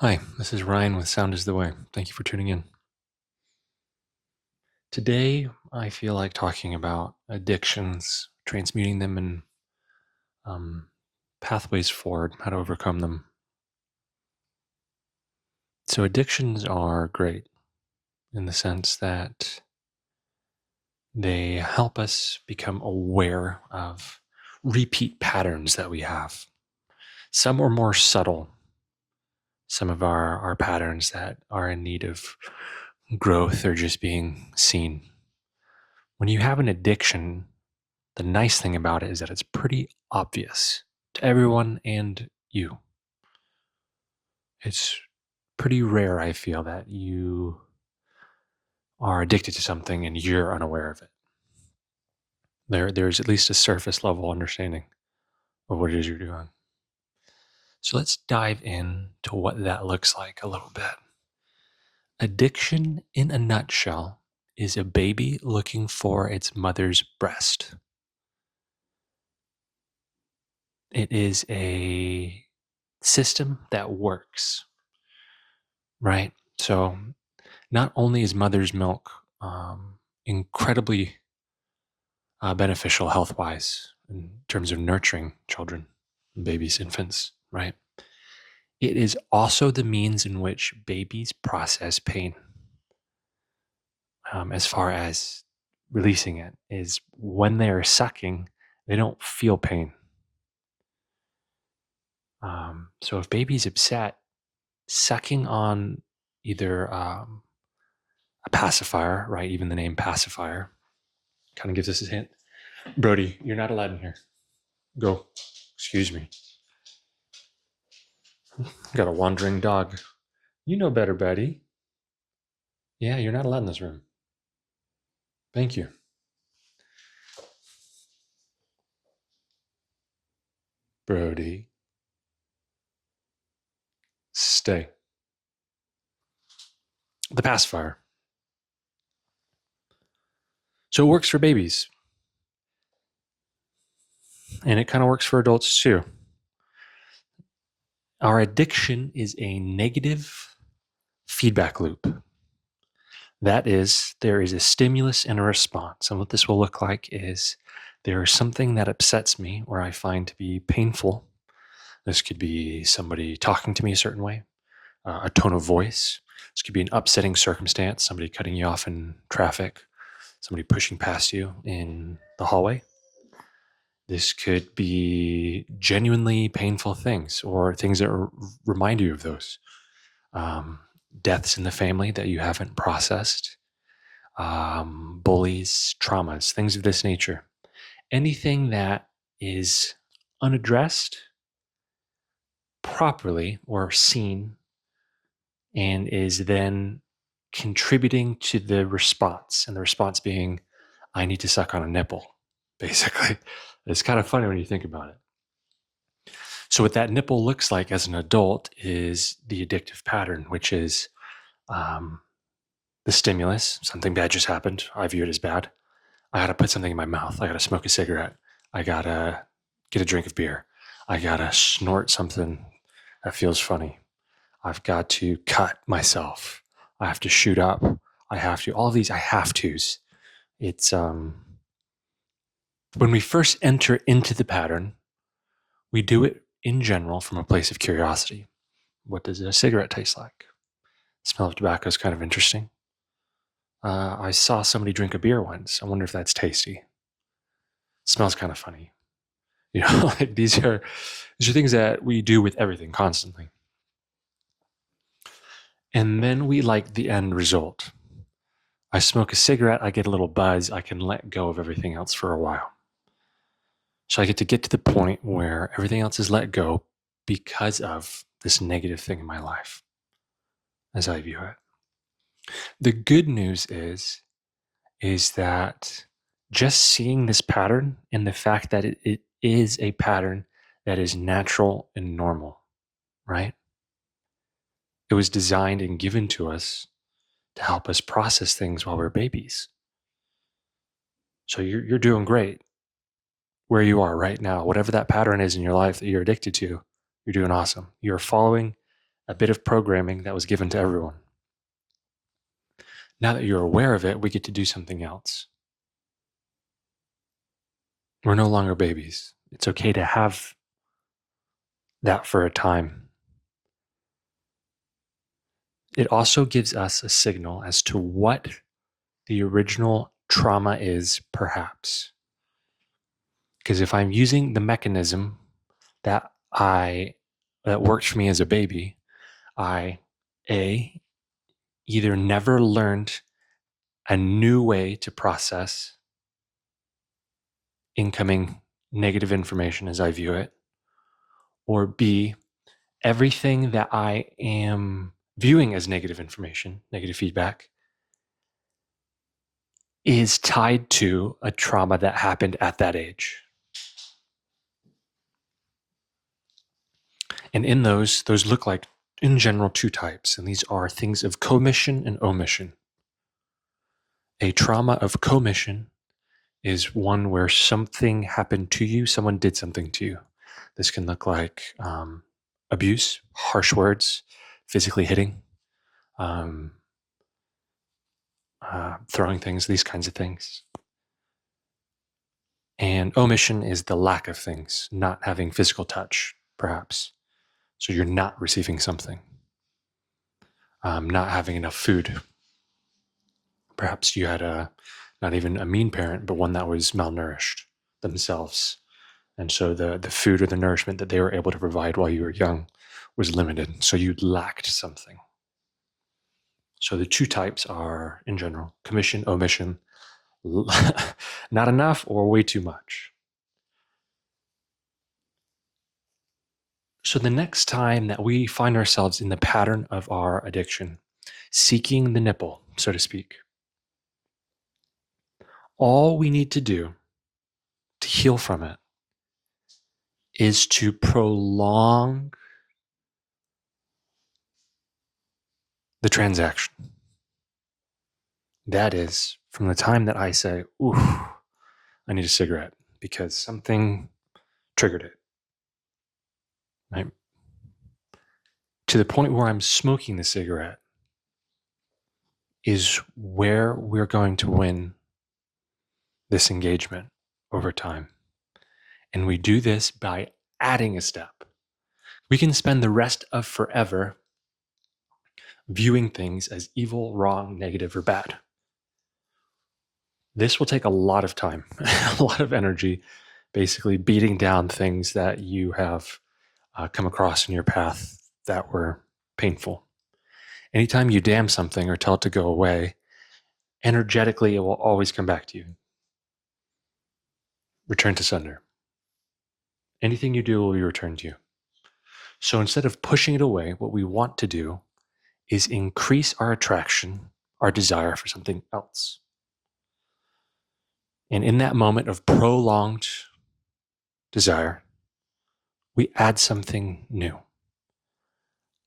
Hi, this is Ryan with Sound is the Way. Thank you for tuning in. Today, I feel like talking about addictions, transmuting them, and um, pathways forward, how to overcome them. So, addictions are great in the sense that they help us become aware of repeat patterns that we have. Some are more subtle, some of our patterns that are in need of growth or just being seen. When you have an addiction, the nice thing about it is that it's pretty obvious to everyone and you. It's pretty rare, I feel, that you are addicted to something and you're unaware of it. There's at least a surface level understanding of what it is you're doing. So let's dive in to what that looks like a little bit. Addiction, in a nutshell, is a baby looking for its mother's breast. It is a system that works, right? So not only is mother's milk incredibly beneficial health wise in terms of nurturing children, babies, infants, right? It is also the means in which babies process pain, as far as releasing it, is when they are sucking, they don't feel pain. So if baby's upset, sucking on either a pacifier, right? Even the name pacifier kind of gives us a hint. Brody, you're not allowed in here. Go. Excuse me. Got a wandering dog. You know better, Betty. Yeah, you're not allowed in this room. Thank you. Brody, stay. The pacifier. So it works for babies. And it kind of works for adults too. Our addiction is a negative feedback loop. That is, there is a stimulus and a response. And what this will look like is there is something that upsets me or I find to be painful. This could be somebody talking to me a certain way, a tone of voice. This could be an upsetting circumstance, somebody cutting you off in traffic, somebody pushing past you in the hallway. This could be genuinely painful things or things that remind you of those. Um, Deaths in the family that you haven't processed, bullies, traumas, things of this nature. Anything that is unaddressed properly or seen and is then contributing to the response, and the response being, I need to suck on a nipple, basically. It's kind of funny when you think about it. So, what that nipple looks like as an adult is the addictive pattern, which is the stimulus. Something bad just happened. I view it as bad. I got to put something in my mouth. I got to smoke a cigarette. I got to get a drink of beer. I got to snort something that feels funny. I've got to cut myself. I have to shoot up. I have to, all of these I have to's. It's when we first enter into the pattern, we do it in general from a place of curiosity. What does a cigarette taste like? The smell of tobacco is kind of interesting. I saw somebody drink a beer once. I wonder if that's tasty. It smells kind of funny. You know, like these are things that we do with everything constantly. And then we like the end result. I smoke a cigarette, I get a little buzz, I can let go of everything else for a while. So I get to the point where everything else is let go because of this negative thing in my life, as I view it. The good news is that just seeing this pattern and the fact that it is a pattern that is natural and normal, right? It was designed and given to us to help us process things while we're babies. So you're doing great where you are right now. Whatever that pattern is in your life that you're addicted to, you're doing awesome. You're following a bit of programming that was given to everyone. Now that you're aware of it, we get to do something else. We're no longer babies. It's okay to have that for a time. It also gives us a signal as to what the original trauma is, perhaps. Because if I'm using the mechanism that worked for me as a baby, I either never learned a new way to process incoming negative information as I view it, or B, everything that I am viewing as negative information, negative feedback, is tied to a trauma that happened at that age. And in those look like, in general, two types. And these are things of commission and omission. A trauma of commission is one where something happened to you, someone did something to you. This can look like abuse, harsh words, physically hitting, throwing things, these kinds of things. And omission is the lack of things, not having physical touch, perhaps. So you're not receiving something, not having enough food. Perhaps you had not even a mean parent, but one that was malnourished themselves. And so the food or the nourishment that they were able to provide while you were young was limited. So you lacked something. So the two types are, in general, commission, omission, not enough or way too much. So the next time that we find ourselves in the pattern of our addiction, seeking the nipple, so to speak, all we need to do to heal from it is to prolong the transaction. That is, from the time that I say, ooh, I need a cigarette because something triggered it, right? To the point where I'm smoking the cigarette is where we're going to win this engagement over time. And we do this by adding a step. We can spend the rest of forever viewing things as evil, wrong, negative, or bad. This will take a lot of time, a lot of energy, basically beating down things that you have come across in your path that were painful. Anytime you damn something or tell it to go away, energetically, it will always come back to you. Return to sender. Anything you do will be returned to you. So instead of pushing it away, what we want to do is increase our attraction, our desire for something else. And in that moment of prolonged desire, we add something new.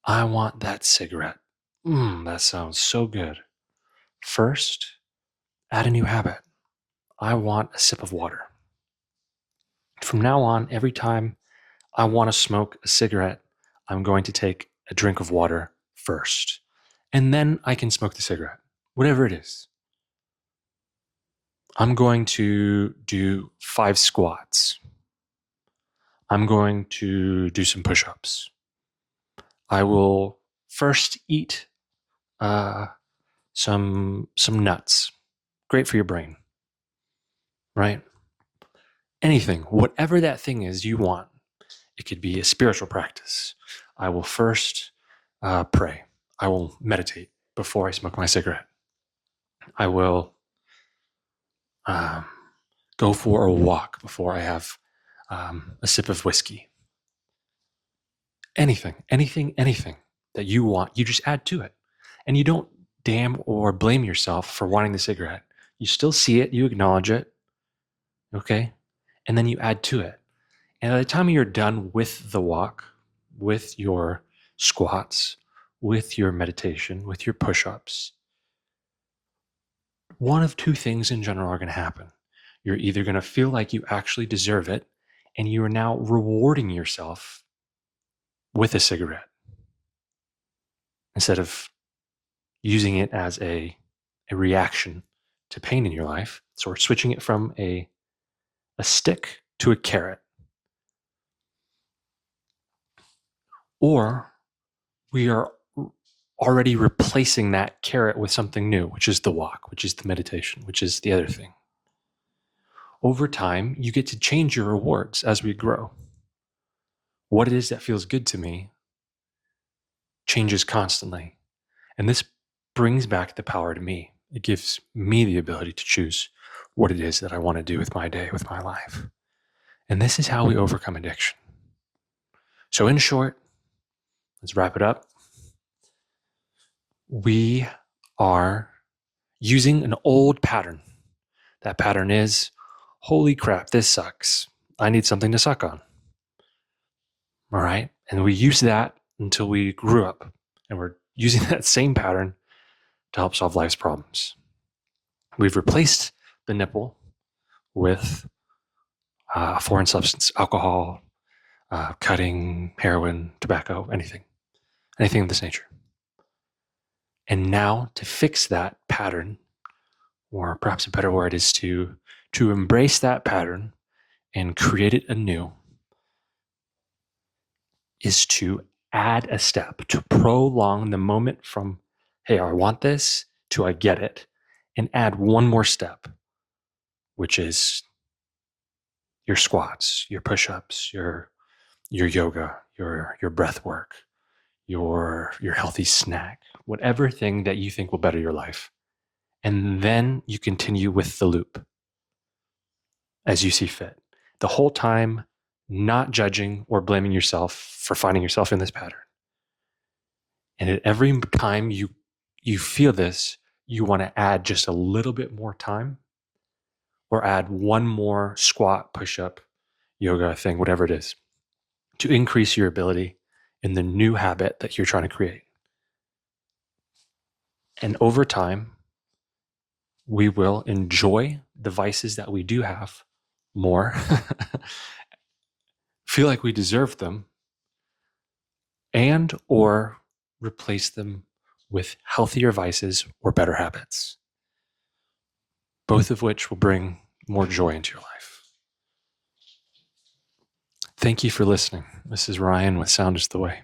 I want that cigarette. That sounds so good. First, add a new habit. I want a sip of water. From now on, every time I want to smoke a cigarette, I'm going to take a drink of water first. And then I can smoke the cigarette, whatever it is. I'm going to do 5 squats. I'm going to do some push-ups. I will first eat some nuts. Great for your brain, right? Anything, whatever that thing is you want. It could be a spiritual practice. I will first pray. I will meditate before I smoke my cigarette. I will go for a walk before I have a sip of whiskey. Anything that you want, you just add to it. And you don't damn or blame yourself for wanting the cigarette. You still see it, you acknowledge it, okay? And then you add to it. And by the time you're done with the walk, with your squats, with your meditation, with your push-ups, one of two things in general are going to happen. You're either going to feel like you actually deserve it, and you are now rewarding yourself with a cigarette. instead of using it as a reaction to pain in your life. So we're switching it from a stick to a carrot. Or we are already replacing that carrot with something new, which is the walk, which is the meditation, which is the other thing. Over time, you get to change your rewards as we grow. What it is that feels good to me changes constantly. And this brings back the power to me. It gives me the ability to choose what it is that I want to do with my day, with my life. And this is how we overcome addiction. So in short, let's wrap it up. We are using an old pattern. That pattern is, holy crap, this sucks. I need something to suck on. All right. And we use that until we grew up. And we're using that same pattern to help solve life's problems. We've replaced the nipple with a foreign substance, alcohol, cutting, heroin, tobacco, anything of this nature. And now to fix that pattern, or perhaps a better word is to embrace that pattern and create it anew, is to add a step, to prolong the moment from, hey, I want this, to I get it, and add one more step, which is your squats, your push-ups, your yoga, your breath work, your healthy snack, whatever thing that you think will better your life. And then you continue with the loop as you see fit. The whole time, not judging or blaming yourself for finding yourself in this pattern. And at every time you feel this, you want to add just a little bit more time, or add one more squat, push-up, yoga thing, whatever it is, to increase your ability in the new habit that you're trying to create. And over time, we will enjoy the vices that we do have more, feel like we deserve them, and or replace them with healthier vices or better habits, both of which will bring more joy into your life. Thank you for listening. This is Ryan with Sound is the Way.